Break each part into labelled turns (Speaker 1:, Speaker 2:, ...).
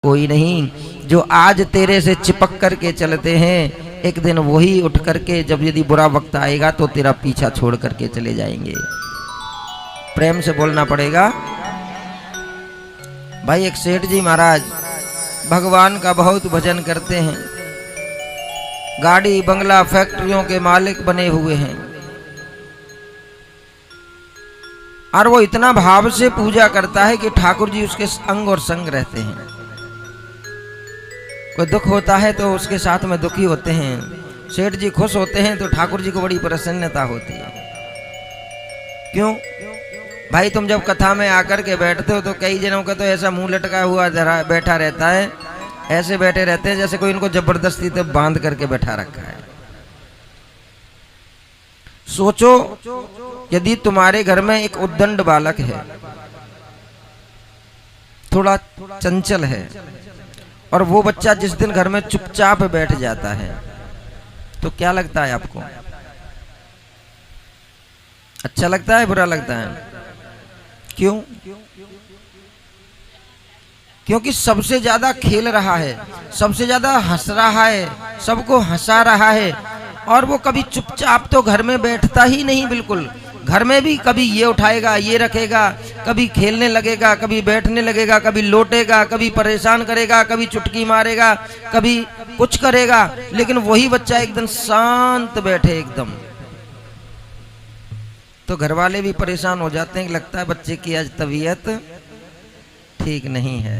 Speaker 1: कोई नहीं। जो आज तेरे से चिपक करके चलते हैं, एक दिन वही उठ करके जब यदि बुरा वक्त आएगा तो तेरा पीछा छोड़ करके चले जाएंगे। प्रेम से बोलना पड़ेगा। भाई एक सेठ जी महाराज भगवान का बहुत भजन करते हैं, गाड़ी बंगला फैक्ट्रियों के मालिक बने हुए हैं, और वो इतना भाव से पूजा करता है कि ठाकुर जी उसके अंग और संग रहते हैं। कोई दुख होता है तो उसके साथ में दुखी होते हैं। सेठ जी खुश होते हैं तो ठाकुर जी को बड़ी प्रसन्नता होती है। क्यों भाई? तुम जब कथा में आकर के बैठते हो तो कई जनों का तो ऐसा मुंह लटका हुआ बैठा रहता है, ऐसे बैठे रहते हैं जैसे कोई इनको जबरदस्ती तब बांध करके बैठा रखा है। सोचो यदि तुम्हारे घर में एक उद्दंड बालक है, थोड़ा चंचल है, और वो बच्चा जिस दिन घर में चुपचाप बैठ जाता है तो क्या लगता है आपको? अच्छा लगता है, बुरा लगता है? क्यों? क्योंकि सबसे ज्यादा खेल रहा है, सबसे ज्यादा हंस रहा है, सबको हंसा रहा है, और वो कभी चुपचाप तो घर में बैठता ही नहीं। बिल्कुल घर में भी कभी ये उठाएगा, ये रखेगा, कभी खेलने लगेगा, कभी बैठने लगेगा, कभी लोटेगा, कभी परेशान करेगा, कभी चुटकी मारेगा, कभी कुछ करेगा, लेकिन वही बच्चा एकदम शांत बैठे एकदम, तो घर वाले भी परेशान हो जाते हैं कि लगता है बच्चे की आज तबीयत ठीक नहीं है।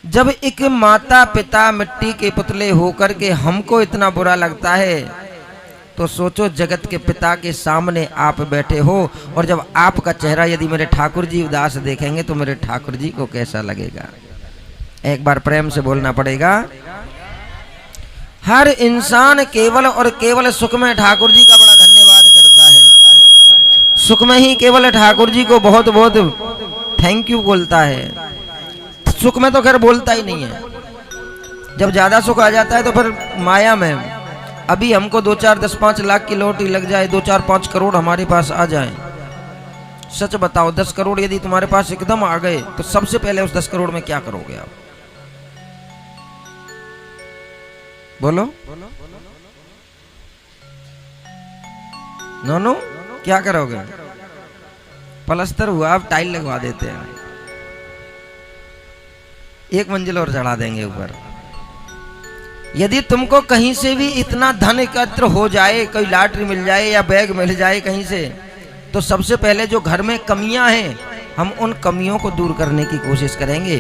Speaker 1: जब एक माता पिता मिट्टी के पुतले होकर के हमको इतना बुरा लगता है, तो सोचो जगत के पिता के सामने आप बैठे हो, और जब आपका चेहरा यदि मेरे ठाकुर जी उदास देखेंगे तो मेरे ठाकुर जी को कैसा लगेगा? एक बार प्रेम से बोलना पड़ेगा। हर इंसान केवल और केवल सुख में ठाकुर जी का बड़ा धन्यवाद करता है, सुख में ही केवल ठाकुर जी को बहुत बहुत थैंक यू बोलता है। सुख में तो खैर बोलता ही नहीं है। जब ज्यादा सुख आ जाता है तो फिर माया में, अभी हमको 2 4 10 5 लाख की लॉटरी लग जाए, 2 4 5 करोड़ हमारे पास आ जाए, सच बताओ 10 करोड़ यदि तुम्हारे पास एकदम आ गए तो सबसे पहले उस 10 करोड़ में क्या करोगे आप? बोलो नोनो, क्या करोगे? पलस्तर हुआ, आप टाइल लगवा देते हैं, 1 मंजिल और चढ़ा देंगे ऊपर। यदि तुमको कहीं से भी इतना धन एकत्र हो जाए, कोई लॉटरी मिल जाए या बैग मिल जाए कहीं से, तो सबसे पहले जो घर में कमियां हैं हम उन कमियों को दूर करने की कोशिश करेंगे।